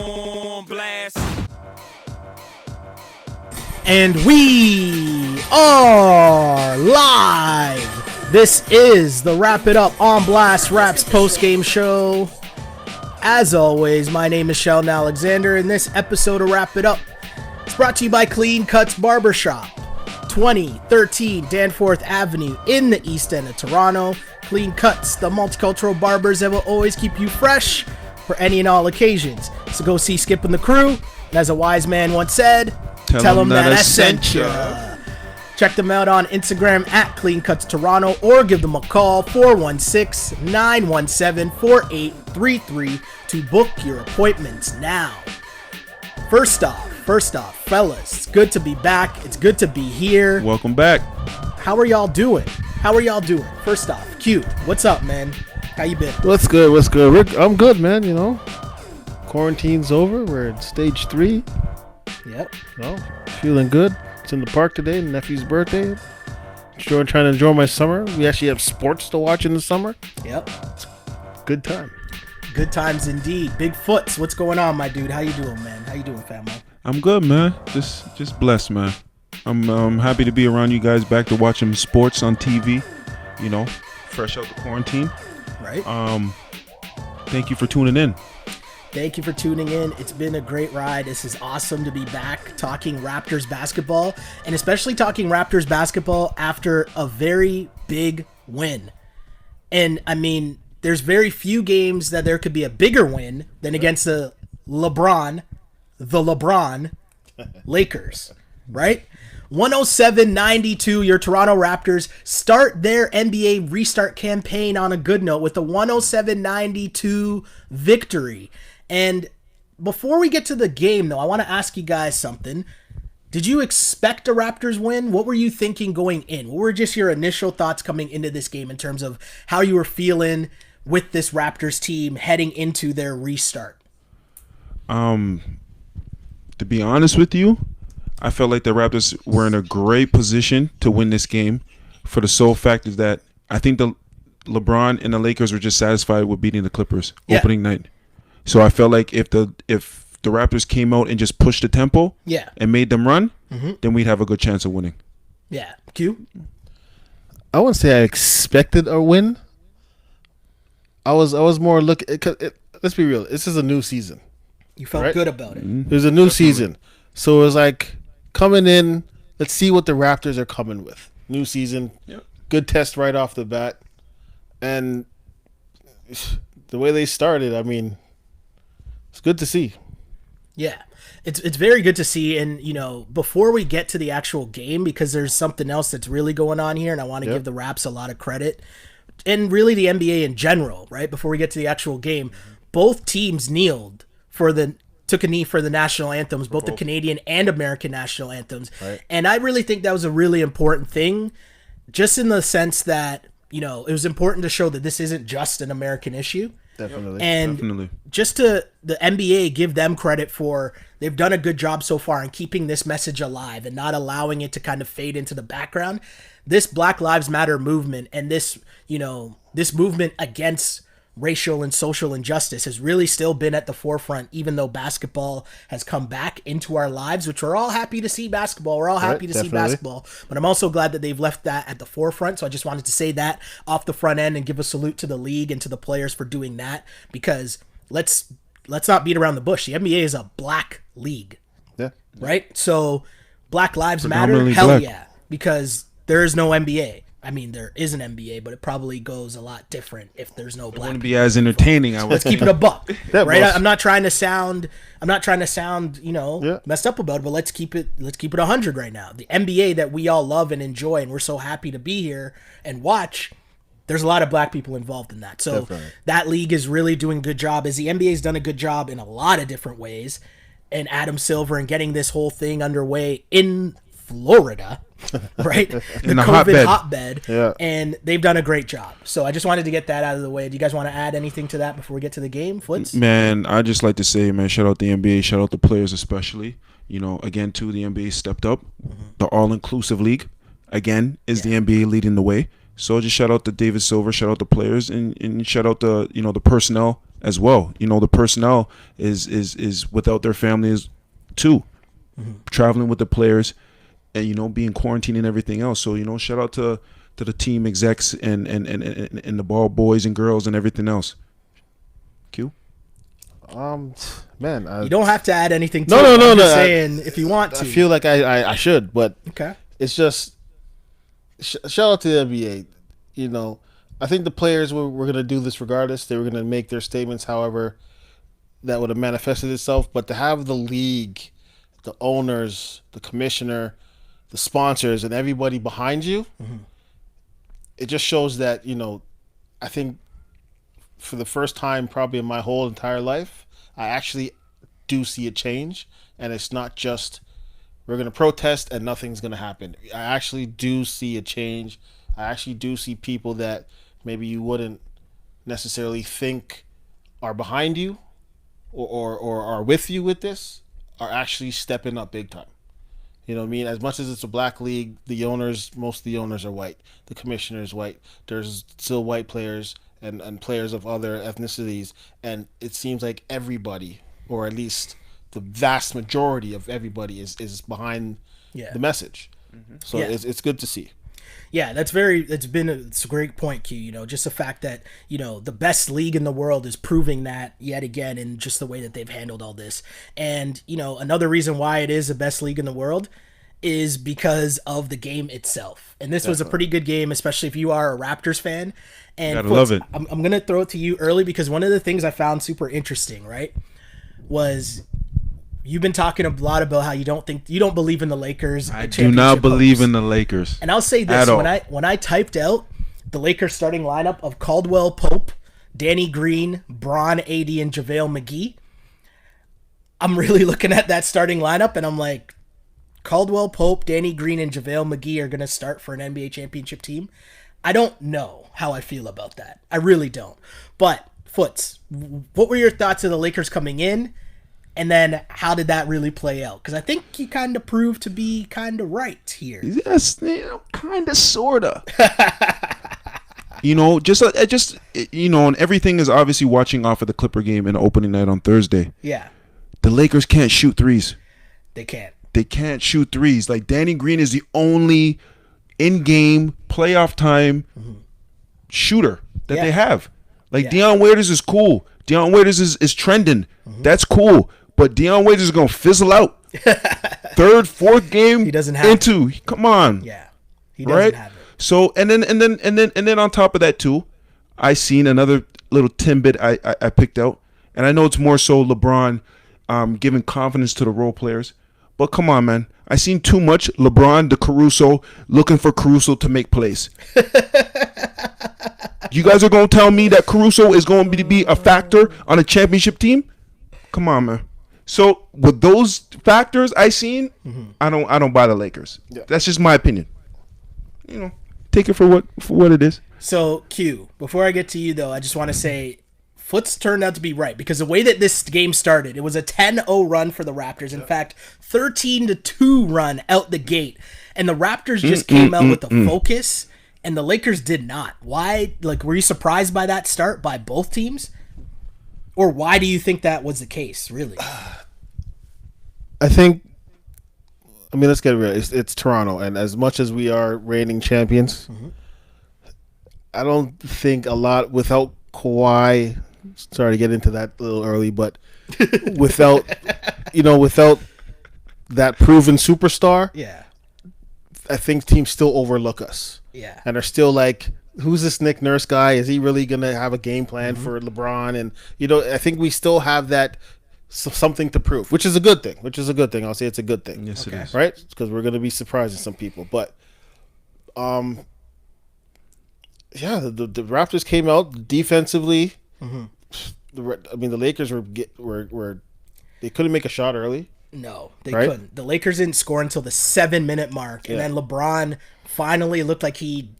on blast. And we are live. This is the Wrap It Up on Blast Raps postgame show. As always, my name is Sheldon Alexander, and this episode of Wrap It Up is brought to you by Clean Cuts Barbershop, 2013 Danforth Avenue in the East End of Toronto. Clean Cuts, the multicultural barbers that will always keep you fresh for any and all occasions. So go see Skip and the crew. And as a wise man once said, tell them that I sent ya. Check them out on Instagram at Clean Cuts Toronto or give them a call 416-917-4833 to book your appointments now. First off, fellas, it's good to be back. It's good to be here. Welcome back. How are y'all doing? First off, Q, what's up, man? How you been? What's good? I'm good, man, you know. Quarantine's over. We're at stage 3. Yep. Feeling good. It's in the park today, nephew's birthday. Trying to enjoy my summer. We actually have sports to watch in the summer. Yep. Good time. Good times indeed. Big Foots, what's going on, my dude? How you doing, man? How you doing, family? I'm good, man. Just blessed, man. I'm happy to be around you guys, back to watching sports on TV. You know, fresh out the quarantine. Right. Thank you for tuning in. Thank you for tuning in. It's been a great ride. This is awesome to be back talking Raptors basketball, and especially talking Raptors basketball after a very big win. And I mean, there's very few games that there could be a bigger win than against the LeBron Lakers, right? 107-92, your Toronto Raptors start their NBA restart campaign on a good note with a 107-92 victory. And before we get to the game, though, I want to ask you guys something. Did you expect a Raptors win? What were you thinking going in? What were just your initial thoughts coming into this game in terms of how you were feeling with this Raptors team heading into their restart? To be honest with you, I felt like the Raptors were in a great position to win this game for the sole fact is that I think the LeBron and the Lakers were just satisfied with beating the Clippers opening night. So I felt like if the Raptors came out and just pushed the tempo and made them run, then we'd have a good chance of winning. Yeah. Q? I wouldn't say I expected a win. I was more looking. Let's be real. This is a new season. You felt good about it. Mm-hmm. There's a new season. So it was like coming in, let's see what the Raptors are coming with. New season, good test right off the bat. And the way they started, I mean, it's good to see. Yeah, it's very good to see. And, you know, before we get to the actual game, because there's something else that's really going on here, and I want to give the Raps a lot of credit, and really the NBA in general, right? Before we get to the actual game, both teams took a knee for the national anthems, both the Canadian and American national anthems. Right. And I really think that was a really important thing, just in the sense that, you know, it was important to show that this isn't just an American issue. Definitely. And just to the NBA, give them credit for, they've done a good job so far in keeping this message alive and not allowing it to kind of fade into the background. This Black Lives Matter movement and this, you know, this movement against racial and social injustice has really still been at the forefront, even though basketball has come back into our lives, which we're all happy to see basketball. We're all happy to see basketball, but I'm also glad that they've left that at the forefront. So I just wanted to say that off the front end and give a salute to the league and to the players for doing that, because let's not beat around the bush. The NBA is a black league, right? So Black Lives Matter, hell yeah, because there is no NBA. I mean, there is an NBA, but it probably goes a lot different if there's no black. It wouldn't be as entertaining. Let's keep it a buck, right? I'm not trying to sound, you know, messed up about it, but let's keep it 100 right now. The NBA that we all love and enjoy, and we're so happy to be here and watch. There's a lot of black people involved in that, so that league is really doing a good job. As the NBA's done a good job in a lot of different ways, and Adam Silver and getting this whole thing underway in Florida. Right? In the COVID hotbed. Yeah. And they've done a great job. So I just wanted to get that out of the way. Do you guys want to add anything to that before we get to the game, Flitz? Man, I just like to say, man, shout out the NBA, shout out the players especially. You know, again, too, the NBA stepped up. The all-inclusive league, again, is the NBA leading the way. So just shout out to David Silver, shout out the players, and shout out the, you know, the personnel as well. You know, the personnel is without their families too, traveling with the players, and you know, being quarantined and everything else. So you know, shout out to the team execs and the ball boys and girls and everything else. Q. Man, You don't have to add anything to No, it. no, no, I'm just no, saying if you want to. I feel like I should, but Okay. it's just shout out to the NBA. You know, I think the players were going to do this regardless. They were going to make their statements, however that would have manifested itself. But to have the league, the owners, the commissioner, the sponsors, and everybody behind you, it just shows that, you know, I think for the first time probably in my whole entire life, I actually do see a change, and it's not just we're going to protest and nothing's going to happen. I actually do see a change. I actually do see people that maybe you wouldn't necessarily think are behind you or are with you with this are actually stepping up big time. You know what I mean? As much as it's a black league, most of the owners are white. The commissioner is white. There's still white players and players of other ethnicities. And it seems like everybody, or at least the vast majority of everybody, is behind the message. So it's good to see. Yeah, it's a great point, Q. You know, just the fact that, you know, the best league in the world is proving that yet again in just the way that they've handled all this. And, you know, another reason why it is the best league in the world is because of the game itself. And this was a pretty good game, especially if you are a Raptors fan. And Gotta love it. I'm going to throw it to you early because one of the things I found super interesting, right, was you've been talking a lot about how you don't believe in the Lakers. I do not believe in the Lakers. And I'll say this, when I typed out the Lakers starting lineup of Caldwell Pope, Danny Green, Bron, AD, and JaVale McGee, I'm really looking at that starting lineup and I'm like, Caldwell Pope, Danny Green, and JaVale McGee are going to start for an NBA championship team. I don't know how I feel about that. I really don't. But, Foots, what were your thoughts of the Lakers coming in? And then how did that really play out? Because I think you kind of proved to be kind of right here. Yes, you know, kind of, sort of. You know, you know, and everything is obviously watching off of the Clipper game and opening night on Thursday. Yeah. The Lakers can't shoot threes. They can't. They can't shoot threes. Like, Danny Green is the only in-game, playoff time shooter that they have. Like, Deion Waiters is cool. Deion Waiters is trending. That's cool. But Deion Waiters is going to fizzle out. Third, fourth game he doesn't have it. Come on. Yeah. He doesn't have it. So, and then on top of that too, I seen another little tidbit I picked out. And I know it's more so LeBron giving confidence to the role players. But come on, man. I seen too much LeBron to Caruso looking for Caruso to make plays. You guys are going to tell me that Caruso is going to be a factor on a championship team? Come on, man. So with those factors I seen, I don't buy the Lakers. Yeah. That's just my opinion. You know, take it for what it is. So, Q, before I get to you though, I just want to say Foots turned out to be right because the way that this game started, it was a 10-0 run for the Raptors. In fact, 13-2 run out the gate. And the Raptors just came out with the focus and the Lakers did not. Why? Like, were you surprised by that start by both teams? Or why do you think that was the case, really? I think, I mean, let's get real. It's Toronto, and as much as we are reigning champions, I don't think a lot without Kawhi. Sorry to get into that a little early, but without that proven superstar, I think teams still overlook us. Yeah, and are still like, who's this Nick Nurse guy? Is he really going to have a game plan for LeBron? And, you know, I think we still have that something to prove, which is a good thing. I'll say it's a good thing. Yes, it is. Right? Because we're going to be surprising some people. But, the Raptors came out defensively. The Lakers were they couldn't make a shot early. No, they couldn't. The Lakers didn't score until the 7-minute mark. And then LeBron finally looked like he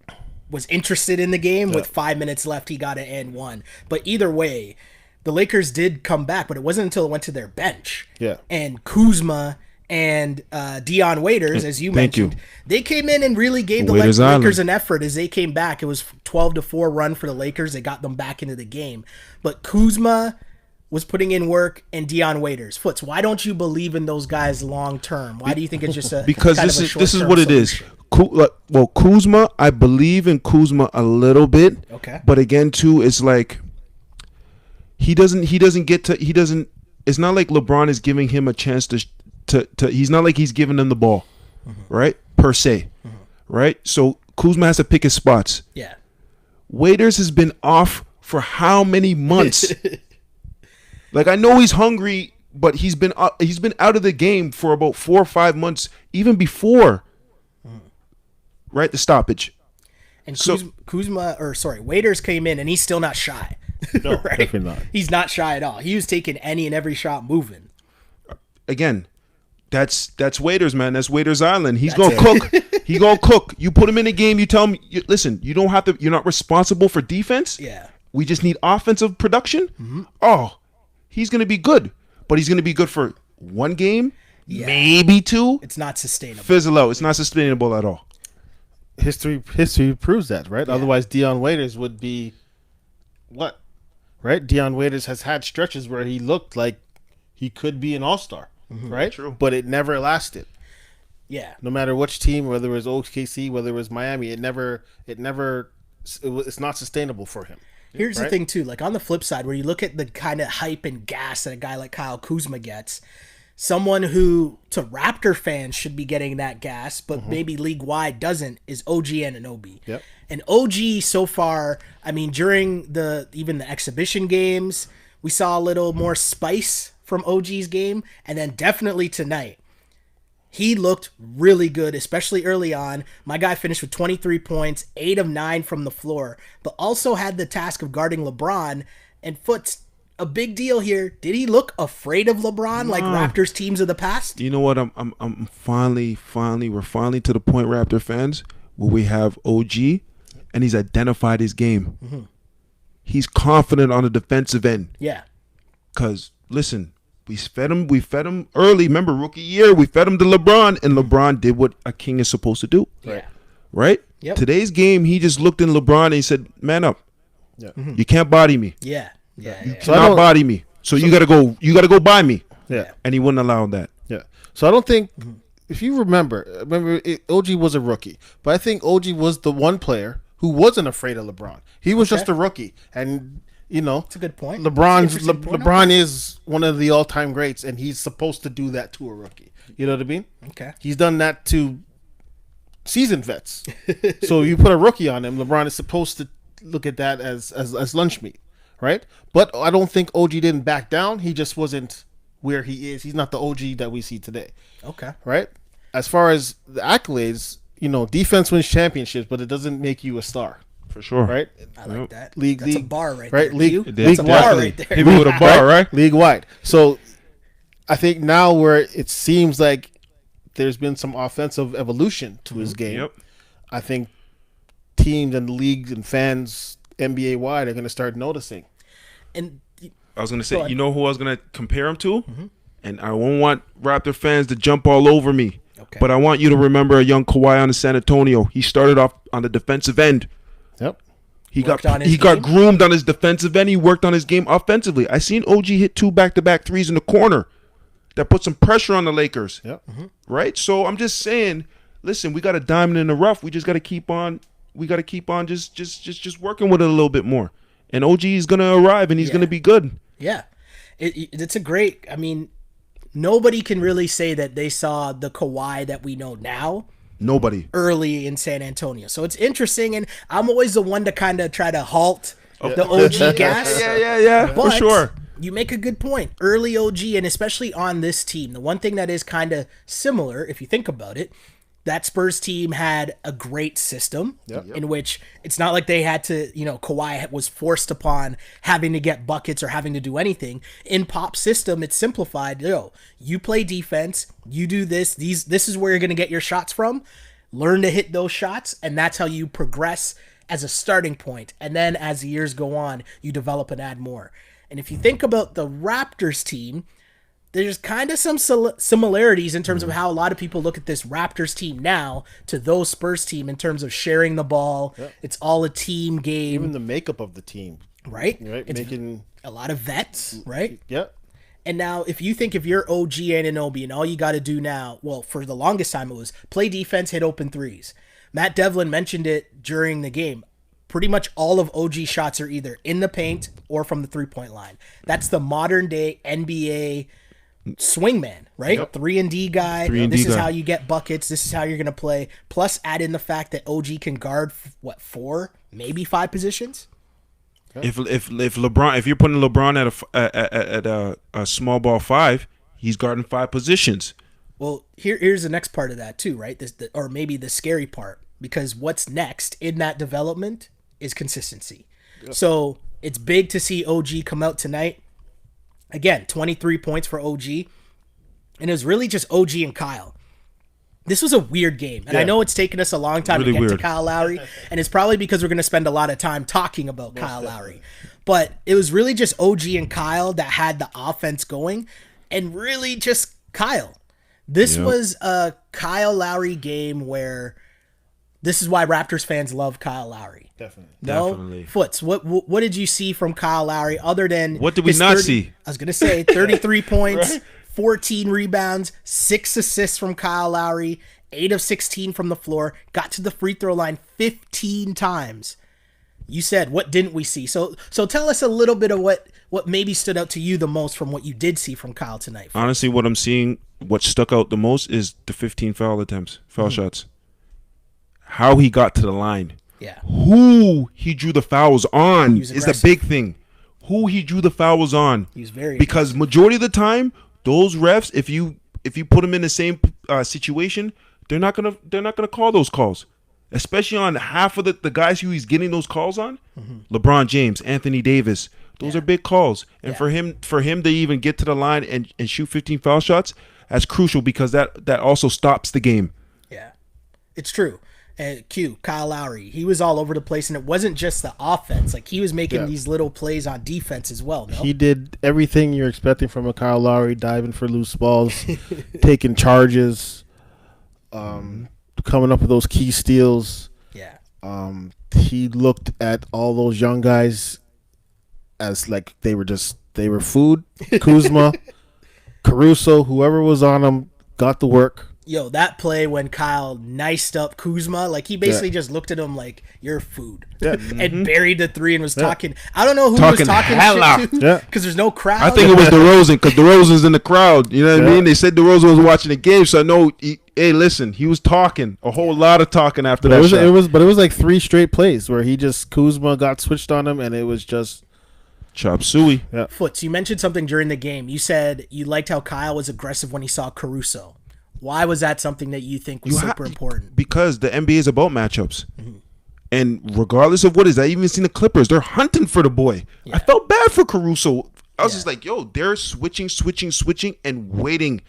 was interested in the game. With 5 minutes left, he got it and won. But either way, the Lakers did come back, but it wasn't until it went to their bench. Yeah. And Kuzma and Dion Waiters, as you Thank mentioned, you. they came in and really gave the Waiters Lakers Island. an effort as they came back. It was 12-4 run for the Lakers. They got them back into the game. But Kuzma was putting in work, and Dion Waiters. Foots, why don't you believe in those guys long term? Why do you think it's just a Because kind this of a is short-term what it is. solution? Well, Kuzma, I believe in Kuzma a little bit. Okay. But again, too, it's like he doesn't get to. It's not like LeBron is giving him a chance to. He's not like he's giving him the ball, right? Per se, right? So Kuzma has to pick his spots. Yeah. Waiters has been off for how many months? Like, I know he's hungry, but he's been out of the game for about 4 or 5 months, even before, right? The stoppage. And So- Waiters came in, and he's still not shy. No, Right? definitely not. He's not shy at all. He was taking any and every shot moving. Again, that's Waiters, man. That's Waiters Island. He's That's gonna cook. He gonna cook. You put him in a game. You tell him, listen. You don't have to. You're not responsible for defense. Yeah. We just need offensive production. Oh, he's gonna be good, but he's gonna be good for one game, maybe two. It's not sustainable. Fizzle out. It's not sustainable at all. History proves that, right? Otherwise, Dion Waiters would be what? Right? Dion Waiters has had stretches where he looked like he could be an all-star, right? True. But it never lasted. Yeah. No matter which team, whether it was OKC, whether it was Miami, it's not sustainable for him. Here's the Right? thing, too. Like, on the flip side, where you look at the kind of hype and gas that a guy like Kyle Kuzma gets, someone who, to Raptor fans, should be getting that gas, but maybe league-wide doesn't, is OG Anunoby. Yep. And OG, so far, I mean, during even the exhibition games, we saw a little more spice from OG's game, and then definitely tonight. He looked really good, especially early on. My guy finished with 23 points, 8 of 9 from the floor, but also had the task of guarding LeBron. And Foot's a big deal here. Did he look afraid of LeBron like Raptors teams of the past? You know what? I'm finally we're finally to the point, Raptor fans, where we have OG, and he's identified his game. He's confident on the defensive end. Yeah. Cause listen, we fed him early. Remember, rookie year, we fed him to LeBron, and LeBron did what a king is supposed to do. Yeah. Right? Yep. Today's game, he just looked in LeBron and he said, "Man up. Yeah. You can't body me. Yeah. Yeah. So I Not don't- body me. So you gotta go by me." Yeah. And he wouldn't allow that. Yeah. So I don't think, if you remember, OG was a rookie, but I think OG was the one player who wasn't afraid of LeBron. He was just a rookie, and It's a good point. LeBron Point. is one of the all-time greats, and he's supposed to do that to a rookie. You know what I mean? Okay. He's done that to seasoned vets. So you put a rookie on him, LeBron is supposed to look at that as lunch meat, right? But I don't think OG didn't back down. He just wasn't where he is. He's not the OG that we see today, Okay. right? As far as the accolades, defense wins championships, but it doesn't make you a star, For sure. right? I like that. League- That's a league- bar right right? there. League- Q. It That's is a bar definitely. right there. Hit me with a bar, right? League wide. So I think now where it seems like there's been some offensive evolution to his game, Yep. I think teams and leagues and fans NBA wide are going to start noticing. And I was gonna Go say, ahead. you know who I was gonna compare him to, and I won't want Raptor fans to jump all over me. Okay. But I want you to remember a young Kawhi on the San Antonio. He started off on the defensive end. Yep. He Worked got on his he got game? groomed on his defensive end. He worked on his game offensively. I seen OG hit 2 back-to-back threes in the corner that put some pressure on the Lakers. Yep. Right? So I'm just saying, listen, we got a diamond in the rough. We just got to keep on. We got to keep on just working with it a little bit more. And OG is gonna arrive, and he's Yeah. gonna be good. yeah, it's a great. I mean, nobody can really say that they saw the Kawhi that we know now Nobody. early in San Antonio. So it's interesting, and I'm always the one to kind of try to halt the OG gas. Yeah, But for sure. you make a good point. Early OG, and especially on this team, the one thing that is kind of similar, if you think about it, that Spurs team had a great system in which it's not like they had to, Kawhi was forced upon having to get buckets or having to do anything. In Pop's system, it's simplified. You play defense, you do this. This is where you're going to get your shots from. Learn to hit those shots, and that's how you progress as a starting point. And then as the years go on, you develop and add more. And if you think about the Raptors team, there's kind of some similarities in terms of how a lot of people look at this Raptors team now to those Spurs team in terms of sharing the ball. Yep. It's all a team game. Even the makeup of the team. Right? It's making a lot of vets, right? Yep. And now if you're OG Anunoby and all you got to do now, well, for the longest time it was play defense, hit open threes. Matt Devlin mentioned it during the game. Pretty much all of OG shots are either in the paint or from the three-point line. That's the modern day NBA swingman, right? Yep. 3-and-D guy. 3-and-D This is guy. how you get buckets. This is how you're going to play. Plus add in the fact that OG can guard, 4, maybe 5 positions? If LeBron, if you're putting LeBron at a small ball 5, he's guarding 5 positions. Well, here's the next part of that too, right? Or maybe the scary part, because what's next in that development is consistency. Yep. So it's big to see OG come out tonight. Again, 23 points for OG. And it was really just OG and Kyle. This was a weird game. And I know it's taken us a long time to get to Kyle Lowry. And it's probably because we're going to spend a lot of time talking about Kyle Lowry. But it was really just OG and Kyle that had the offense going. And really just Kyle. This was a Kyle Lowry game where this is why Raptors fans love Kyle Lowry. Definitely. No? Definitely. Foots, what did you see from Kyle Lowry other than What did we his not see? I was going to say 33 points, Right? 14 rebounds, 6 assists from Kyle Lowry, 8 of 16 from the floor, got to the free throw line 15 times. You said, what didn't we see? So tell us a little bit of what maybe stood out to you the most from what you did see from Kyle tonight. Honestly, what I'm seeing, what stuck out the most is the 15 foul shots. How he got to the line. Yeah. Who he drew the fouls on is the aggressive. big thing. Who he drew the fouls on. He was very because majority of the time, those refs, if you put them in the same situation, they're not gonna call those calls. Especially on half of the guys who he's getting those calls on. Mm-hmm. LeBron James, Anthony Davis. Those are big calls. And for him to even get to the line and shoot 15 foul shots, that's crucial because that also stops the game. Yeah. It's true. Kyle Lowry, he was all over the place, and it wasn't just the offense. Like, he was making these little plays on defense as well, no? He did everything you're expecting from a Kyle Lowry, diving for loose balls, taking charges, coming up with those key steals. Yeah. He looked at all those young guys as like they were food. Kuzma, Caruso, whoever was on him, got the work. Yo, that play when Kyle niced up Kuzma, like he basically just looked at him like, you're food. Yeah. And buried the 3 and was talking. I don't know who Talking was talking hella. shit to Yeah. because there's no crowd. I think it was DeRozan because DeRozan's in the crowd. You know what I mean? They said DeRozan was watching the game, so I know. Hey, listen, he was talking a whole lot of talking after that shot. It was like 3 straight plays where Kuzma got switched on him, and it was just chop suey. Yeah. Foots, you mentioned something during the game. You said you liked how Kyle was aggressive when he saw Caruso. Why was that something that you think was super important? Because the NBA is about matchups. Mm-hmm. And regardless of what is, I even seen the Clippers. They're hunting for the boy. Yeah. I felt bad for Caruso. I was just like, yo, they're switching, and waiting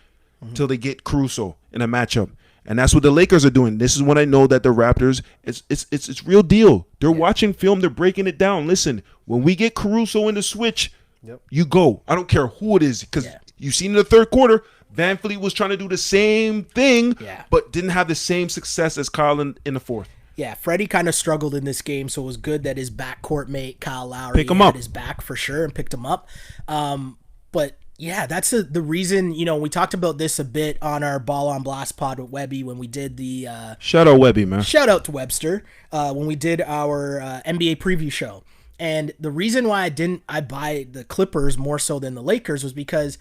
till they get Caruso in a matchup. And that's what the Lakers are doing. This is when I know that the Raptors, it's real deal. They're watching film. They're breaking it down. Listen, when we get Caruso in the switch, you go. I don't care who it is. Because you've seen in the third quarter, Van Fleet was trying to do the same thing, but didn't have the same success as Kyle in the fourth. Yeah, Freddie kind of struggled in this game, so it was good that his backcourt mate, Kyle Lowry, had his back for sure and picked him up. But, yeah, that's the reason, we talked about this a bit on our Ball on Blast pod with Webby when we did the... shout out Webby, man. Shout out to Webster when we did our NBA preview show. And the reason why I buy the Clippers more so than the Lakers was because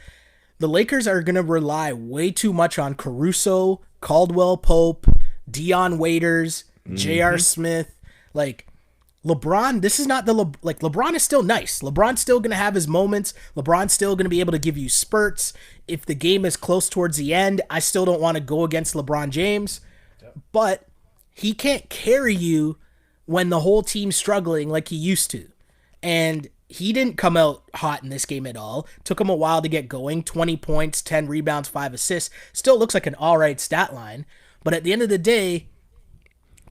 the Lakers are going to rely way too much on Caruso, Caldwell Pope, Dion Waiters, J.R. Smith. Like, LeBron, this is not LeBron is still nice. LeBron's still going to have his moments. LeBron's still going to be able to give you spurts. If the game is close towards the end, I still don't want to go against LeBron James. But he can't carry you when the whole team's struggling like he used to. And he didn't come out hot in this game at all. Took him a while to get going. 20 points, 10 rebounds, 5 assists. Still looks like an all right stat line. But at the end of the day,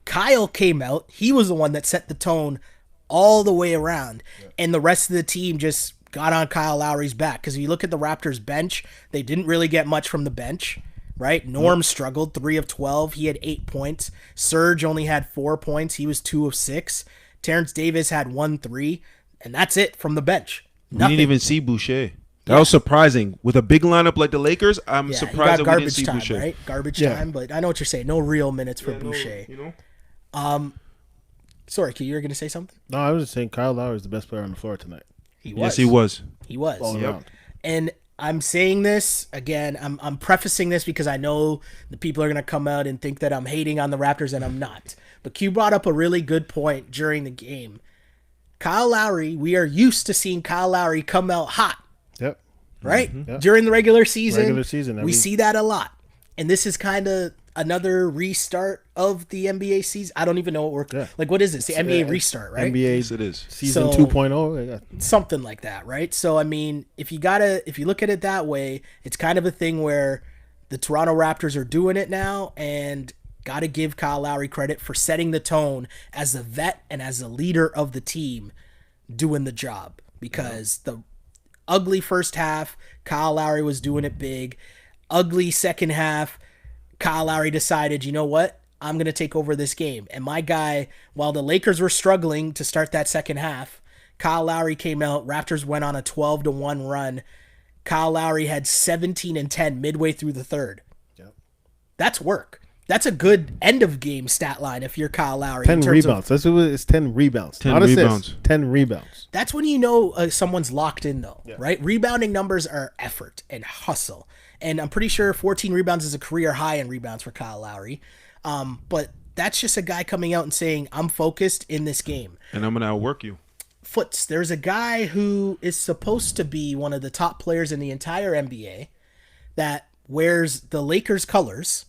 Kyle came out. He was the one that set the tone all the way around. And the rest of the team just got on Kyle Lowry's back. Because if you look at the Raptors bench, they didn't really get much from the bench, right? Norm struggled, 3 of 12. He had 8 points. Serge only had 4 points. He was 2 of 6. Terrence Davis had 1-3. And that's it from the bench. We Nothing. didn't even see Boucher. That was surprising. With a big lineup like the Lakers, I'm surprised that we didn't see time, Boucher. Right? Garbage time, but I know what you're saying. No real minutes for Boucher. Sorry, Q, you were going to say something? No, I was just saying Kyle Lowry is the best player on the floor tonight. He was. Yes, he was. He was. All around. And I'm saying this, again, I'm prefacing this because I know the people are going to come out and think that I'm hating on the Raptors, and I'm not. But Q brought up a really good point during the game. Kyle Lowry, we are used to seeing Kyle Lowry come out hot. Yep. Right? Yep. During the regular season, we see that a lot. And this is kind of another restart of the NBA season. I don't even know what we're like. What is this? The NBA restart, right? NBA, Yes, it is. season 2.0, something like that, right? So I mean, if you look at it that way, it's kind of a thing where the Toronto Raptors are doing it now, and got to give Kyle Lowry credit for setting the tone as a vet and as a leader of the team, doing the job. Because the ugly first half, Kyle Lowry was doing it big. Ugly second half, Kyle Lowry decided, you know what? I'm going to take over this game. And my guy, while the Lakers were struggling to start that second half, Kyle Lowry came out. Raptors went on a 12-1 run. Kyle Lowry had 17 and 10 midway through the third. Yep. That's work. That's a good end of game stat line if you're Kyle Lowry. 10 rebounds. That's what it's 10 rebounds. 10 Not rebounds. Assists, 10 rebounds. That's when you know someone's locked in, though, right? Rebounding numbers are effort and hustle. And I'm pretty sure 14 rebounds is a career high in rebounds for Kyle Lowry. But that's just a guy coming out and saying, I'm focused in this game. And I'm going to outwork you. Foots, there's a guy who is supposed to be one of the top players in the entire NBA that wears the Lakers colors,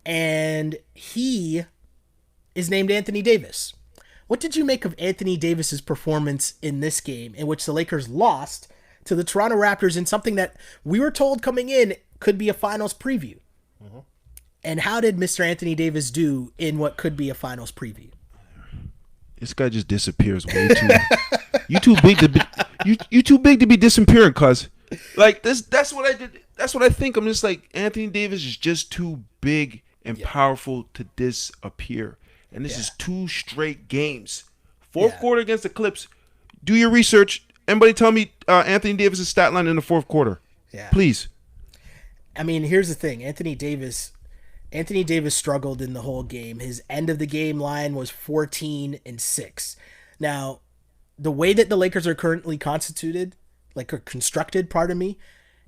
and he is named Anthony Davis. What did you make of Anthony Davis's performance in this game in which the Lakers lost to the Toronto Raptors in something that we were told coming in could be a finals preview? Mm-hmm. And how did Mr. Anthony Davis do in what could be a finals preview? This guy just disappears way too. You too big to be. You too big to be disappearing, cuz. Like this. That's what I did. That's what I think. I'm just like, Anthony Davis is just too big and powerful to disappear. And this is 2 straight games. Fourth quarter against the Clips. Do your research. Anybody tell me Anthony Davis' stat line in the fourth quarter? Yeah. Please. I mean, here's the thing. Anthony Davis struggled in the whole game. His end of the game line was 14 and 6. Now, the way that the Lakers are currently constructed, pardon me,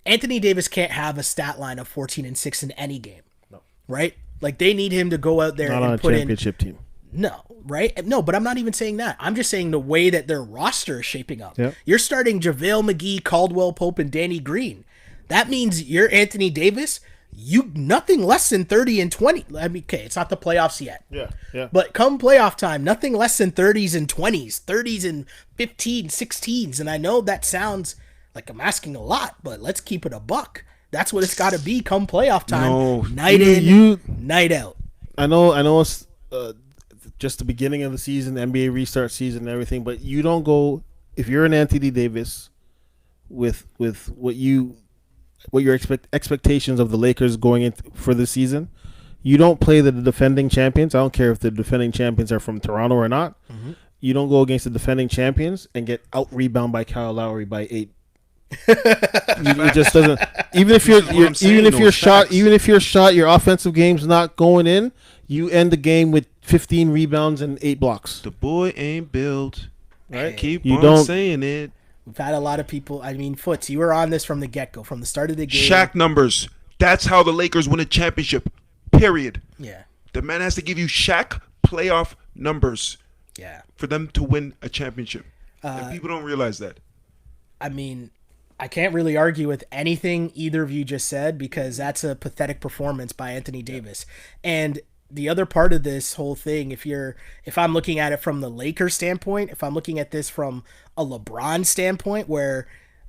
Anthony Davis can't have a stat line of 14 and 6 in any game. No. Right? Like, they need him to go out there and put in... Not on a championship team. No, right? No, but I'm not even saying that. I'm just saying the way that their roster is shaping up. Yep. You're starting JaVale McGee, Caldwell Pope, and Danny Green. That means you're Anthony Davis. You nothing less than 30 and 20. I mean, okay, it's not the playoffs yet. Yeah. But come playoff time, nothing less than 30s and 20s, 30s and 15s, 16s. And I know that sounds like I'm asking a lot, but let's keep it a buck. That's what it's got to be come playoff time. No, night in, night out. I know it's just the beginning of the season, NBA restart season and everything, but you don't go, if you're an Anthony Davis with what your expectations of the Lakers going in for the season, you don't play the defending champions. I don't care if the defending champions are from Toronto or not. Mm-hmm. You don't go against the defending champions and get out rebounded by Kyle Lowry by 8. It just doesn't. Even if your shot, your offensive game's not going in, you end the game with 15 rebounds and 8 blocks. The boy ain't built. Right? Keep on saying it. We've had a lot of people. I mean, Foots, you were on this from the get-go, from the start of the game. Shaq numbers. That's how the Lakers win a championship. Period. Yeah. The man has to give you Shaq playoff numbers. Yeah. For them to win a championship. And people don't realize that. I mean, I can't really argue with anything either of you just said because that's a pathetic performance by Anthony Davis. And the other part of this whole thing, if I'm looking at it from the Lakers standpoint, if I'm looking at this from a LeBron standpoint, where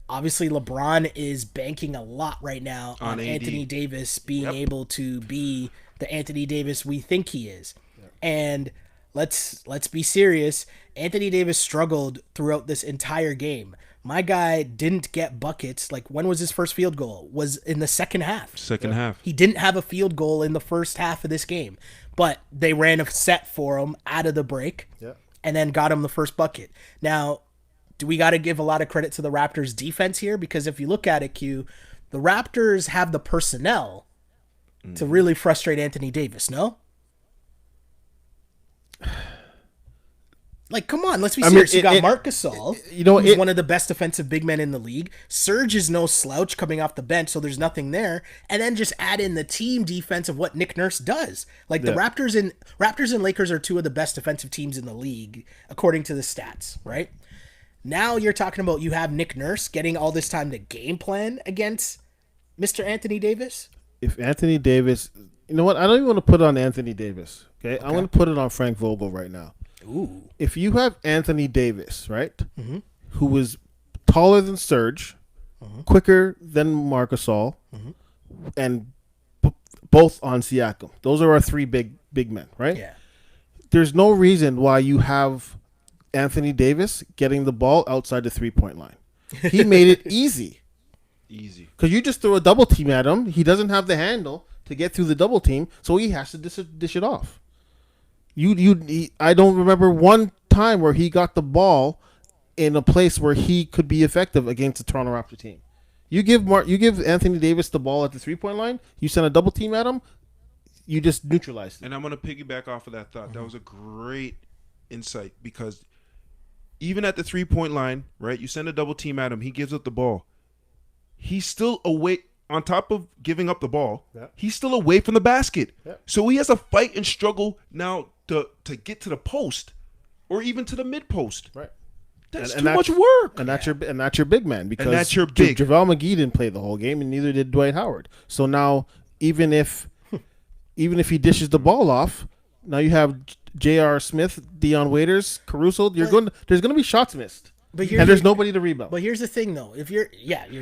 obviously LeBron is banking a lot right now on Anthony Davis being able to be the Anthony Davis we think he is. Yep. And let's be serious. Anthony Davis struggled throughout this entire game. My guy didn't get buckets. Like, when was his first field goal? Was in the second half. Second half. He didn't have a field goal in the first half of this game, but they ran a set for him out of the break and then got him the first bucket. Now, do we got to give a lot of credit to the Raptors defense here? Because if you look at it, Q, the Raptors have the personnel to really frustrate Anthony Davis, no? Like, come on, let's be serious. You got Marc Gasol, who's one of the best defensive big men in the league. Serge is no slouch coming off the bench, so there's nothing there. And then just add in the team defense of what Nick Nurse does. Like, the Raptors and Lakers are two of the best defensive teams in the league, according to the stats, right? Now you're talking about you have Nick Nurse getting all this time to game plan against Mr. Anthony Davis. If Anthony Davis, you know what? I don't even want to put it on Anthony Davis. Okay, I want to put it on Frank Vogel right now. Ooh. If you have Anthony Davis, right, who was taller than Serge, quicker than Marc Gasol, and both on Siakam, those are our three big men, right? Yeah. There's no reason why you have Anthony Davis getting the ball outside the 3-point line. He made it easy. Because you just throw a double team at him. He doesn't have the handle to get through the double team, so he has to dish it off. I don't remember one time where he got the ball in a place where he could be effective against the Toronto Raptor team. You give Anthony Davis the ball at the 3-point line, you send a double team at him, you just neutralize him. And I'm going to piggyback off of that thought. That was a great insight, because even at the 3-point line, right, you send a double team at him, he gives up the ball. He's still away, on top of giving up the ball, he's still away from the basket. So he has to fight and struggle now to get to the post or even to the mid post. Right. That's too much work. And that's your big man, because that's your big. JaVale McGee didn't play the whole game, and neither did Dwight Howard. So now even if he dishes the ball off, now you have J.R. Smith, Deion Waiters, Caruso. There's going to be shots missed. And there's nobody to rebound. But here's the thing, though. You're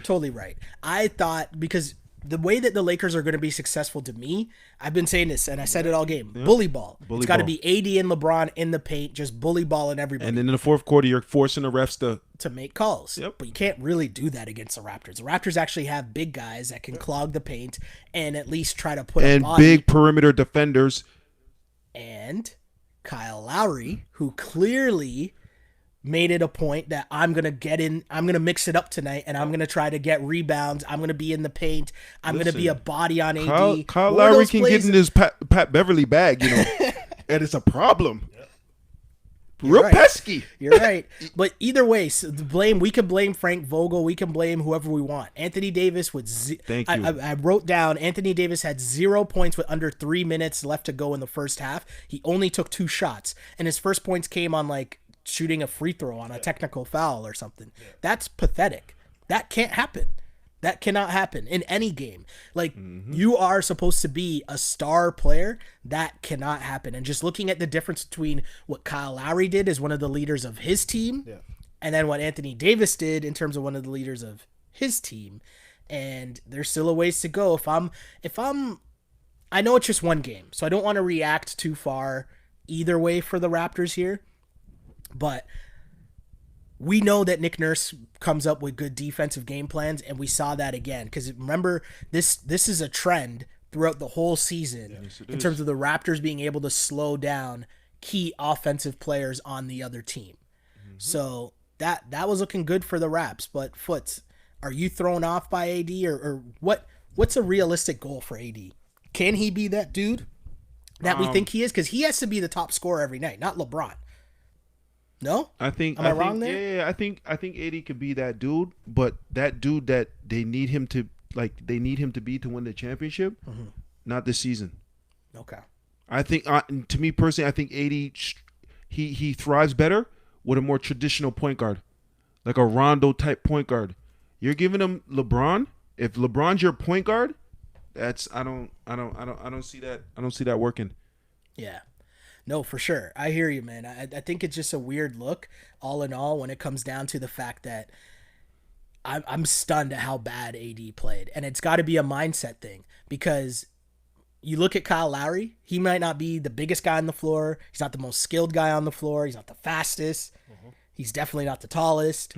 totally right. I thought, because the way that the Lakers are going to be successful, to me, I've been saying this, and I said it all game, bully ball. It's got to be AD and LeBron in the paint, just bully balling everybody. And then in the fourth quarter, you're forcing the refs to make calls. But you can't really do that against the Raptors. The Raptors actually have big guys that can clog the paint and at least try to put a body. Big perimeter defenders. And Kyle Lowry, who clearly made it a point that I'm going to mix it up tonight, and I'm going to try to get rebounds. I'm going to be in the paint. I'm going to be a body on AD. Kyle Lowry can get in his Pat Beverly bag, and it's a problem. Real pesky. You're right. But either way, so we can blame Frank Vogel. We can blame whoever we want. Anthony Davis with Thank you. I wrote down Anthony Davis had 0 points with under 3 minutes left to go in the first half. He only took 2 shots, and his first points came on shooting a free throw on a technical foul or something. That's pathetic. That can't happen. That cannot happen in any game. You are supposed to be a star player. That cannot happen. And just looking at the difference between what Kyle Lowry did as one of the leaders of his team, and then what Anthony Davis did in terms of one of the leaders of his team, and there's still a ways to go. I know it's just one game, so I don't want to react too far either way for the Raptors here. But we know that Nick Nurse comes up with good defensive game plans, and we saw that again. Because remember, this is a trend throughout the whole season in terms of the Raptors being able to slow down key offensive players on the other team. So that was looking good for the Raps. But Foots, are you thrown off by AD, or what's a realistic goal for AD? Can he be that dude that we think he is? Because he has to be the top scorer every night, not LeBron. No? Am I wrong there? Yeah, I think AD could be that dude, but that dude that they need him to be to win the championship, not this season. Okay. I think to me personally, I think AD he thrives better with a more traditional point guard, like a Rondo type point guard. You're giving him LeBron. If LeBron's your point guard, I don't see that. I don't see that working. Yeah. No, for sure. I hear you, man. I think it's just a weird look, all in all, when it comes down to the fact that I'm stunned at how bad AD played. And it's got to be a mindset thing, because you look at Kyle Lowry, he might not be the biggest guy on the floor. He's not the most skilled guy on the floor. He's not the fastest. He's definitely not the tallest.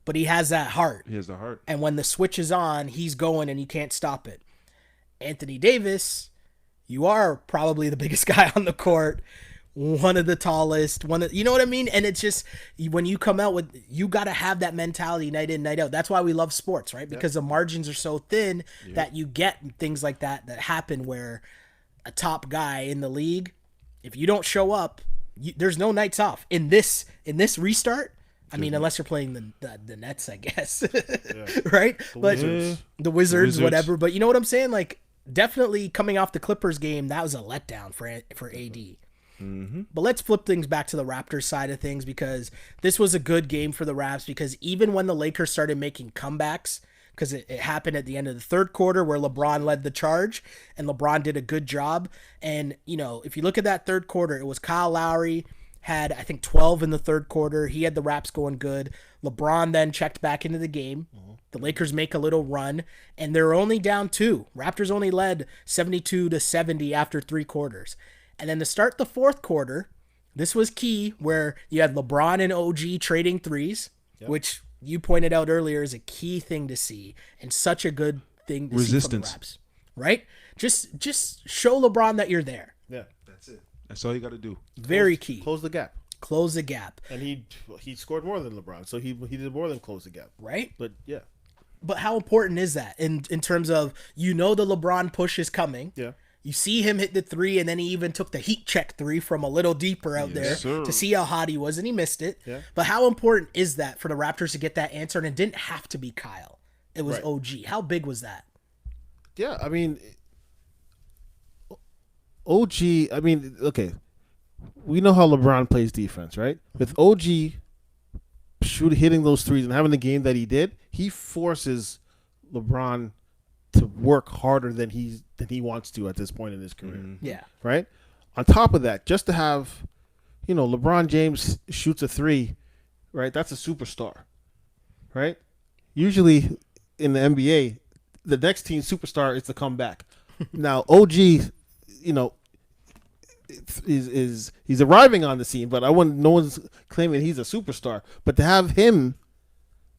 but he has that heart. He has the heart. And when the switch is on, he's going and you can't stop it. Anthony Davis, you are probably the biggest guy on the court, one of the tallest, you know what I mean? And it's just, when you come out with, you got to have that mentality night in, night out. That's why we love sports, right? Because the margins are so thin that you get things like that happen where a top guy in the league, if you don't show up, there's no nights off. In this restart, I mean, unless you're playing the Nets, I guess, right? The Wizards, whatever. But you know what I'm saying? Like, definitely coming off the Clippers game, that was a letdown for AD. Mm-hmm. But let's flip things back to the Raptors side of things, because this was a good game for the Raps, because even when the Lakers started making comebacks, because it happened at the end of the third quarter where LeBron led the charge, and LeBron did a good job. And, you know, if you look at that third quarter, it was Kyle Lowry had, I think, 12 in the third quarter. He had the Raps going good. LeBron then checked back into the game. The Lakers make a little run, and they're only down 2. Raptors only led 72-70 after 3 quarters. And then to start the fourth quarter, this was key, where you had LeBron and OG trading threes, which you pointed out earlier is a key thing to see, and such a good thing to see from the Raps. Right? Just show LeBron that you're there. Yeah, that's it. That's all you got to do. Very key. Close the gap. Close the gap. And he scored more than LeBron, so he did more than close the gap. Right? But yeah. But how important is that in terms of, you know, the LeBron push is coming. Yeah. You see him hit the 3, and then he even took the heat check 3 from a little deeper out there to see how hot he was, and he missed it. Yeah. But how important is that for the Raptors to get that answer? And it didn't have to be Kyle. It was OG. How big was that? Yeah, I mean, OG, I mean, okay, we know how LeBron plays defense, right? With OG hitting those threes and having the game that he did, he forces LeBron to work harder than he wants to at this point in his career. Mm-hmm. Yeah. Right? On top of that, just to have, you know, LeBron James shoots a 3, right? That's a superstar. Right? Usually in the NBA, the next team superstar is to come back. Now, OG, you know, he's arriving on the scene, but no one's claiming he's a superstar. But to have him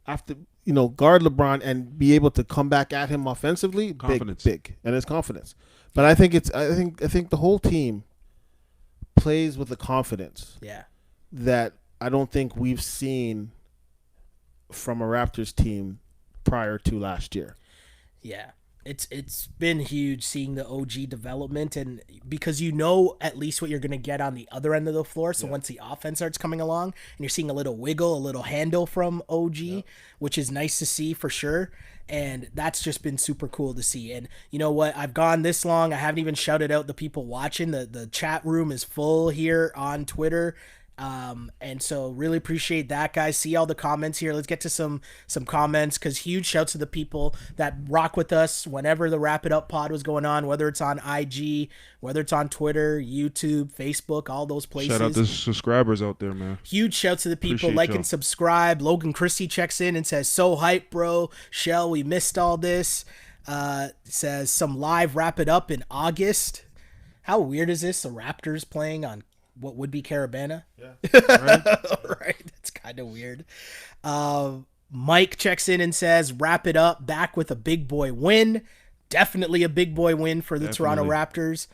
after, you know, guard LeBron and be able to come back at him offensively, big, and his confidence. But I think the whole team plays with the confidence that I don't think we've seen from a Raptors team prior to last year. Yeah. It's been huge seeing the OG development, and because you know at least what you're going to get on the other end of the floor. So once the offense starts coming along, and you're seeing a little wiggle, a little handle from OG, which is nice to see for sure. And that's just been super cool to see. And you know what? I've gone this long. I haven't even shouted out the people watching. The chat room is full here on Twitter. And so really appreciate that, guys. See all the comments here. Let's get to some comments, because huge shouts to the people that rock with us whenever the Wrap It Up pod was going on, whether it's on IG, whether it's on Twitter, YouTube, Facebook, all those places. Shout out to subscribers out there, man. Huge shouts to the people. Appreciate like y'all. and subscribe. Logan Christie checks in and says, so hype, bro. Shell, we missed all this. Says some live Wrap It Up in August. How weird is this? The Raptors playing on what would be Carabana? Yeah. Right. That's kind of weird. Mike checks in and says, wrap it up, back with a big boy win. Definitely a big boy win for the Toronto Raptors.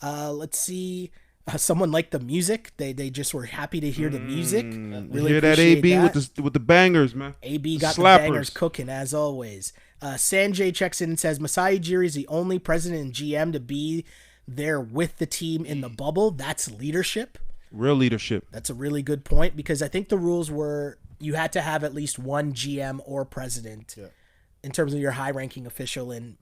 Let's see. Someone liked the music. They just were happy to hear the music. Really hear that AB with the bangers, man. AB got Slappers. the bangers cooking as always. Sanjay checks in and says, Masai Ujiri is the only president and GM to be there with the team in the bubble. That's leadership. Real leadership. That's a really good point, because I think the rules were you had to have at least one GM or president in terms of your high-ranking official, and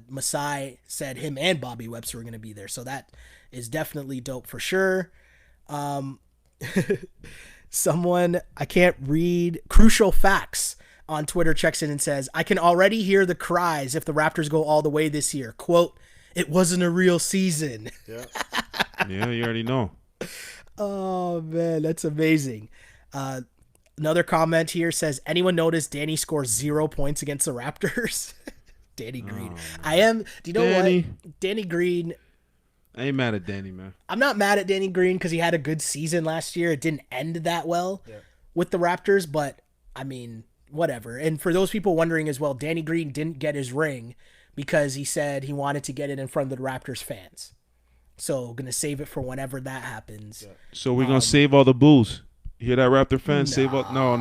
Masai said him and Bobby Webster were going to be there. So that is definitely dope for sure. Someone, I can't read, Crucial Facts on Twitter checks in and says, I can already hear the cries if the Raptors go all the way this year. Quote, it wasn't a real season. Yeah. Yeah, you already know. Oh, man, that's amazing. Another comment here says, anyone notice Danny scores 0 points against the Raptors? Danny Green. Do you know what? Danny Green. I ain't mad at Danny, man. I'm not mad at Danny Green because he had a good season last year. It didn't end that well with the Raptors, but I mean, whatever. And for those people wondering as well, Danny Green didn't get his ring because he said he wanted to get it in front of the Raptors fans. So gonna save it for whenever that happens. Yeah. So we're gonna save all the booze. You hear that, Raptor fans? Save all. No.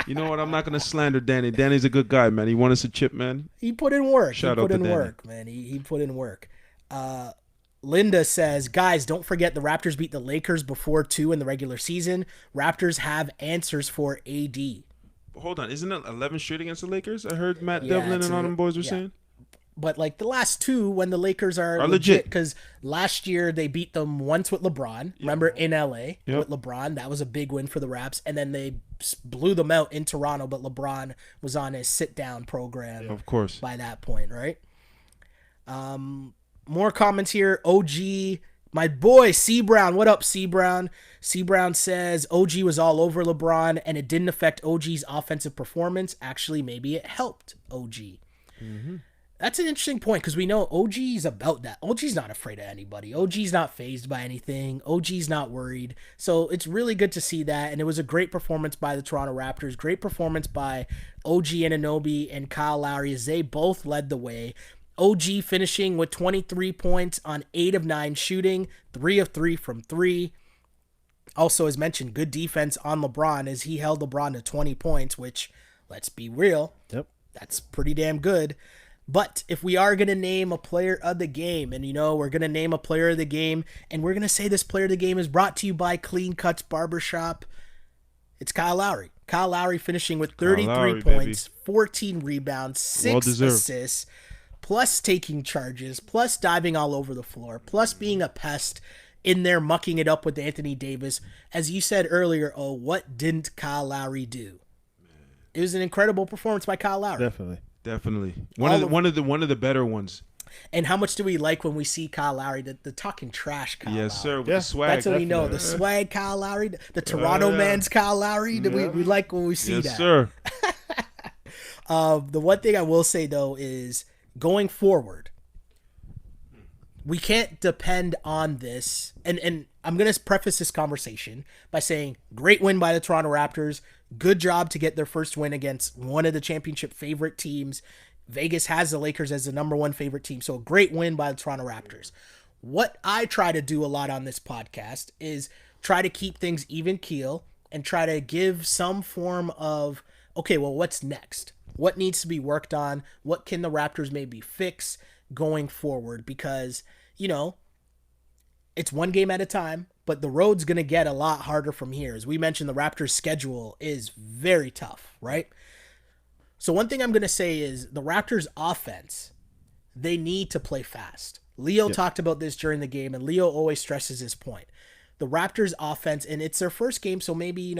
You know what? I'm not gonna slander Danny. Danny's a good guy, man. He won us a chip, man. He put in work. Shout out to Danny. Man. He put in work. Linda says, guys, don't forget the Raptors beat the Lakers before 2 in the regular season. Raptors have answers for AD. Hold on, isn't it 11 straight against the Lakers? I heard Matt Devlin and all them boys were saying. But like the last 2 when the Lakers are legit, because last year they beat them once with LeBron. Remember in LA with LeBron, that was a big win for the Raps, and then they blew them out in Toronto. But LeBron was on his sit down program, of course, by that point, right? More comments here. OG, my boy C Brown. What up, C Brown? C Brown says OG was all over LeBron, and it didn't affect OG's offensive performance. Actually, maybe it helped OG. Mm-hmm. That's an interesting point because we know OG's about that. OG's not afraid of anybody. OG's not fazed by anything. OG's not worried. So it's really good to see that. And it was a great performance by the Toronto Raptors. Great performance by OG Anunoby and Kyle Lowry as they both led the way. OG finishing with 23 points on 8 of 9 shooting, 3 of 3 from 3. Also, as mentioned, good defense on LeBron as he held LeBron to 20 points, which, let's be real, that's pretty damn good. But if we are going to name a player of the game, and we're going to name a player of the game, and we're going to say this player of the game is brought to you by Clean Cuts Barbershop, it's Kyle Lowry. Kyle Lowry finishing with 33 points, baby. 14 rebounds, 6 assists, plus taking charges, plus diving all over the floor, plus being a pest in there mucking it up with Anthony Davis. As you said earlier, what didn't Kyle Lowry do? It was an incredible performance by Kyle Lowry. Definitely. One of the better ones. And how much do we like when we see Kyle Lowry, the talking trash Kyle Lowry? Yes, sir. With the swag. That's what we know. The swag Kyle Lowry, the Toronto man's Kyle Lowry. We like when we see that. Yes, sir. The one thing I will say, though, is going forward, we can't depend on this. And I'm going to preface this conversation by saying great win by the Toronto Raptors. Good job to get their first win against one of the championship favorite teams. Vegas has the Lakers as the number 1 favorite team. So a great win by the Toronto Raptors. What I try to do a lot on this podcast is try to keep things even keel and try to give some form of, okay, well, what's next? What needs to be worked on? What can the Raptors maybe fix going forward? Because, it's one game at a time, but the road's going to get a lot harder from here. As we mentioned, the Raptors' schedule is very tough, right? So one thing I'm going to say is the Raptors' offense, they need to play fast. Leo talked about this during the game, and Leo always stresses his point. The Raptors' offense, and it's their first game, so maybe,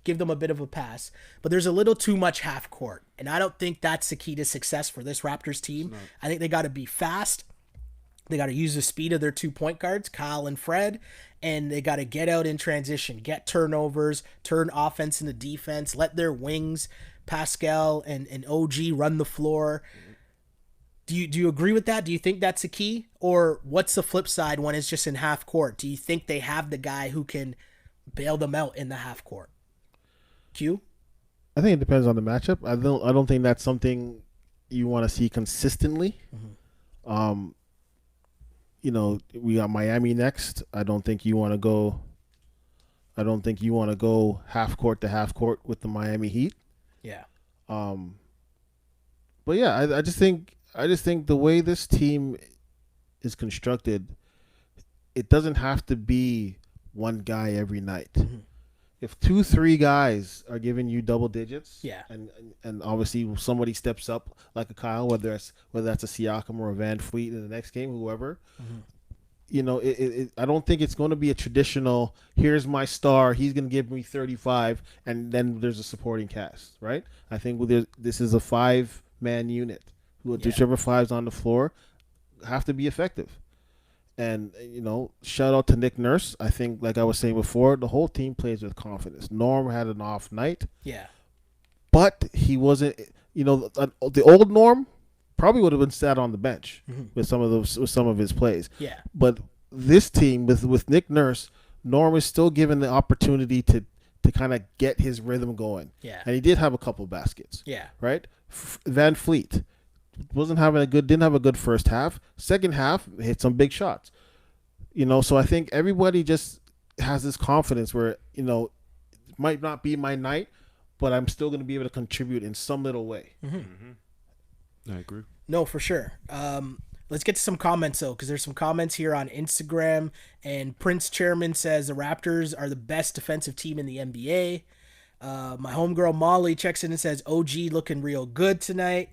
give them a bit of a pass. But there's a little too much half court, and I don't think that's the key to success for this Raptors team. I think they got to be fast. They got to use the speed of their 2 point guards, Kyle and Fred, and they got to get out in transition, get turnovers, turn offense into defense, let their wings, Pascal and OG, run the floor. Do you agree with that? Do you think that's the key? Or what's the flip side when it's just in half court? Do you think they have the guy who can bail them out in the half court? Q? I think it depends on the matchup. I don't think that's something you want to see consistently. Mm-hmm. We got Miami next. I don't think you want to go half court to half court with the Miami Heat. Yeah. But yeah, I just think the way this team is constructed, it doesn't have to be one guy every night. Mm-hmm. If 2-3 guys are giving you double digits, and obviously somebody steps up like a Kyle, whether that's a Siakam or a Van Fleet in the next game, whoever, I don't think it's going to be a traditional, here's my star, he's going to give me 35, and then there's a supporting cast, right? I think this is a 5-man unit. Whichever 5's on the floor have to be effective. And, shout out to Nick Nurse. I think, like I was saying before, the whole team plays with confidence. Norm had an off night. Yeah. But he wasn't, the old Norm probably would have been sat on the bench with some of his plays. Yeah. But this team with Nick Nurse, Norm is still given the opportunity to to kind of get his rhythm going. Yeah. And he did have a couple baskets. Yeah. Right? Van Fleet didn't have a good first half. Second half, hit some big shots. So I think everybody just has this confidence where, it might not be my night, but I'm still going to be able to contribute in some little way. I agree. No, for sure. Let's get to some comments, though, because there's some comments here on Instagram. And Prince Chairman says the Raptors are the best defensive team in the NBA. My homegirl Molly checks in and says OG looking real good tonight.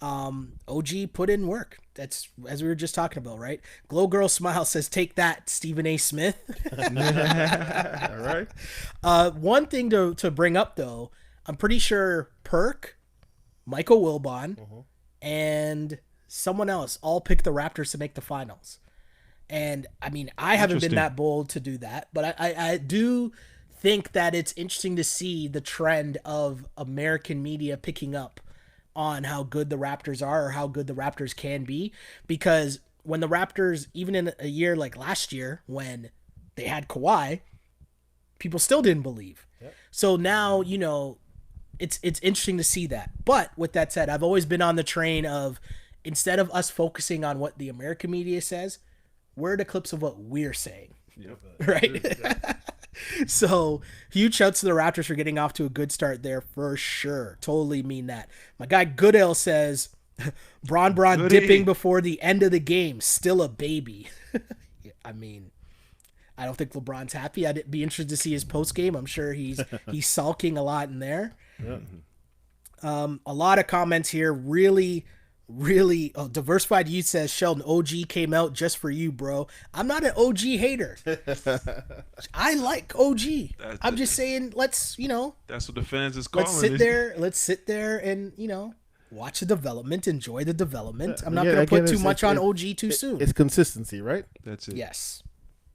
OG put in work. That's as we were just talking about, right? Glow Girl Smile says, take that, Stephen A. Smith. All right. One thing to bring up, though, I'm pretty sure Perk, Michael Wilbon, and someone else all picked the Raptors to make the finals. And, I mean, I haven't been that bold to do that, but I do think that it's interesting to see the trend of American media picking up on how good the Raptors are or how good the Raptors can be, because when the Raptors, even in a year like last year when they had Kawhi, people still didn't believe. Yep. So now, it's interesting to see that. But with that said, I've always been on the train of, instead of us focusing on what the American media says, where are the clips of what we're saying? Yep. Right? So, huge shouts to the Raptors for getting off to a good start there for sure. Totally mean that. My guy Goodale says, Bron dipping before the end of the game. Still a baby. I mean, I don't think LeBron's happy. I'd be interested to see his post game. I'm sure he's sulking a lot in there. Yeah. A lot of comments here. Really Diversified Youth says, Sheldon, OG came out just for you, bro. I'm not an OG hater. I like OG. I'm just saying, let's, that's what the fans is calling. Let's sit there and, watch the development, enjoy the development. I'm not going to put too much on OG too soon. It's consistency, right? That's it. Yes.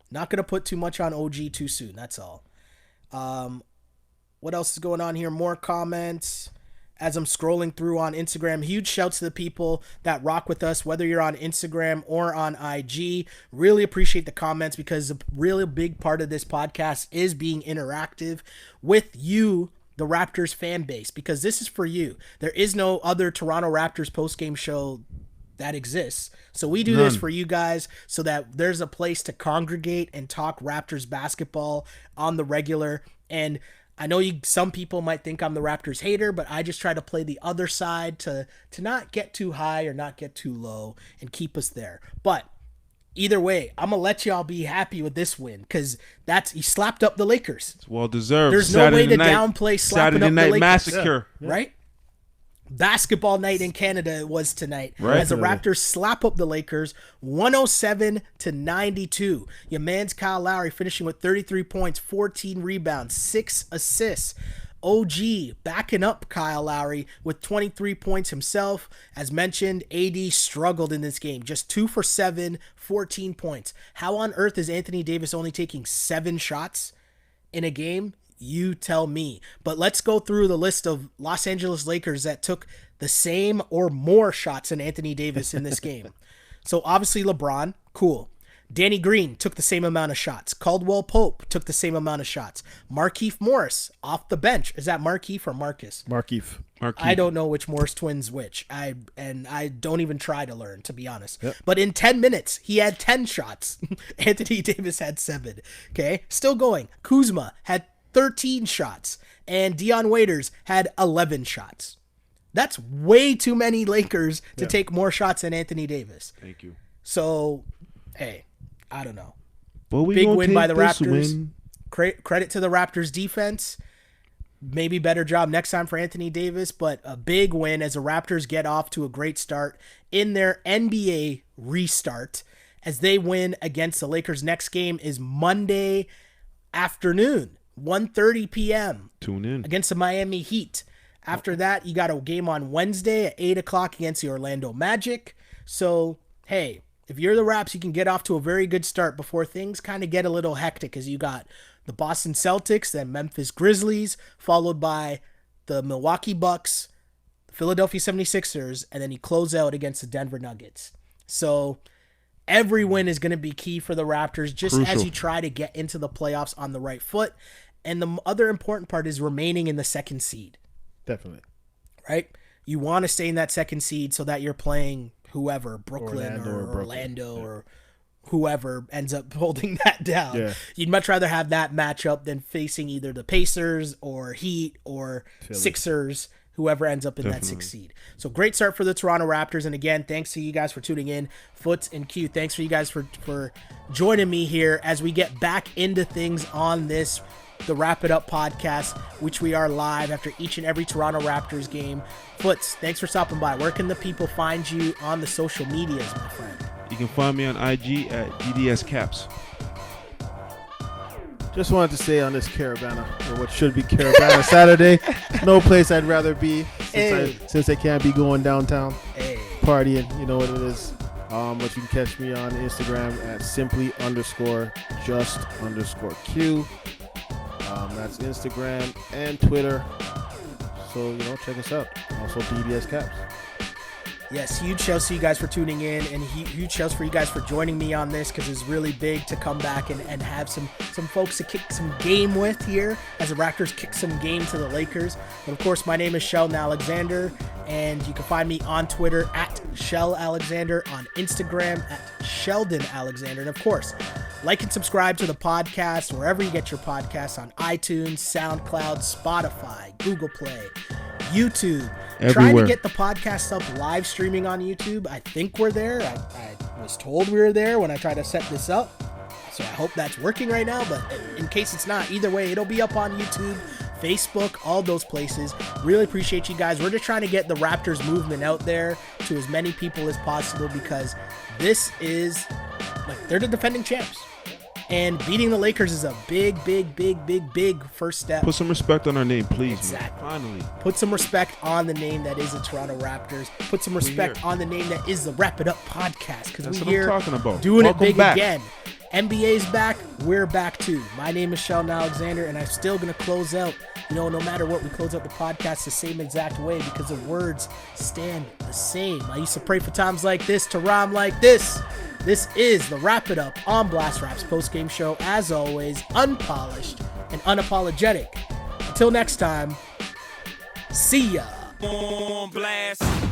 Not going to put too much on OG too soon. That's all. What else is going on here? More comments. As I'm scrolling through on Instagram, huge shouts to the people that rock with us, whether you're on Instagram or on IG. Really appreciate the comments, because a really big part of this podcast is being interactive with you, the Raptors fan base, because this is for you. There is no other Toronto Raptors postgame show that exists. So we do this for you guys so that there's a place to congregate and talk Raptors basketball on the regular. And I know some people might think I'm the Raptors hater, but I just try to play the other side to not get too high or not get too low and keep us there. But either way, I'm going to let y'all be happy with this win, because he slapped up the Lakers. It's well deserved. There's no way to downplay slapping up the Lakers. Saturday Night Massacre. Yeah. Right? Basketball night in Canada it was tonight, as the Raptors slap up the Lakers 107-92. Your man's Kyle Lowry finishing with 33 points, 14 rebounds, 6 assists. OG backing up Kyle Lowry with 23 points himself. As mentioned, AD struggled in this game, just 2 for 7, 14 points. How on earth is Anthony Davis only taking 7 shots in a game? You tell me. But let's go through the list of Los Angeles Lakers that took the same or more shots than Anthony Davis in this game. So obviously LeBron, cool. Danny Green took the same amount of shots. Caldwell Pope took the same amount of shots. Markieff Morris off the bench. Is that Markieff or Marcus? Markieff. I don't know which Morris twins which. I don't even try to learn, to be honest. Yep. But in 10 minutes, he had 10 shots. Anthony Davis had 7. Okay, still going. Kuzma had 13 shots, and Dion Waiters had 11 shots. That's way too many Lakers to take more shots than Anthony Davis. Thank you. So, hey, I don't know. Big win by the Raptors. Credit to the Raptors defense. Maybe better job next time for Anthony Davis, but a big win as the Raptors get off to a great start in their NBA restart as they win against the Lakers. Next game is Monday afternoon. 1:30 p.m. Tune in. Against the Miami Heat. After that, you got a game on Wednesday at 8 o'clock against the Orlando Magic. So, hey, if you're the Raps, you can get off to a very good start before things kind of get a little hectic, as you got the Boston Celtics, then Memphis Grizzlies, followed by the Milwaukee Bucks, the Philadelphia 76ers, and then you close out against the Denver Nuggets. So every win is going to be key for the Raptors, just as you try to get into the playoffs on the right foot. And the other important part is remaining in the second seed. Definitely. Right? You want to stay in that second seed so that you're playing whoever, Brooklyn or Orlando or whoever ends up holding that down. Yeah. You'd much rather have that matchup than facing either the Pacers or Heat or Philly. Sixers, whoever ends up in that 6th seed. So great start for the Toronto Raptors. And again, thanks to you guys for tuning in. Foots and Q, thanks for you guys for joining me here as we get back into things on this, the Wrap It Up podcast, which we are live after each and every Toronto Raptors game. Foots, thanks for stopping by. Where can the people find you on the social medias, my friend? You can find me on IG at DDS Caps. Just wanted to say on this Caravana, or what should be Caravana Saturday, no place I'd rather be since I can't be going downtown partying. You know what it is. But you can catch me on Instagram at simply_just_Q. That's Instagram and Twitter. So, check us out. Also, DDS Caps. Yes, huge shouts to you guys for tuning in, and huge shouts for you guys for joining me on this, because it's really big to come back and have some folks to kick some game with here as the Raptors kick some game to the Lakers. But of course, my name is Sheldon Alexander, and you can find me on Twitter at Shell Alexander, on Instagram at Sheldon Alexander, and of course, like and subscribe to the podcast wherever you get your podcasts, on iTunes, SoundCloud, Spotify, Google Play, YouTube. Everywhere. Trying to get the podcast up live streaming on YouTube. I think we're there. I was told we were there when I tried to set this up. So I hope that's working right now. But in case it's not, either way, it'll be up on YouTube, Facebook, all those places. Really appreciate you guys. We're just trying to get the Raptors movement out there to as many people as possible, because this is, they're the defending champs. And beating the Lakers is a big first step. Put some respect on our name, please. Exactly. Man. Finally. Put some respect on the name that is the Toronto Raptors. Put some respect on the name that is the Wrap It Up podcast, because That's we're what here I'm talking about. doing Welcome it big back. again. NBA's back. We're back too. My name is Sheldon Alexander, and I'm still going to close out, no matter what, we close out the podcast the same exact way, because the words stand the same. I used to pray for times like this, to rhyme like this. This is the Wrap It Up on Blast Rap's postgame show. As always, unpolished and unapologetic. Until next time, see ya. On blast.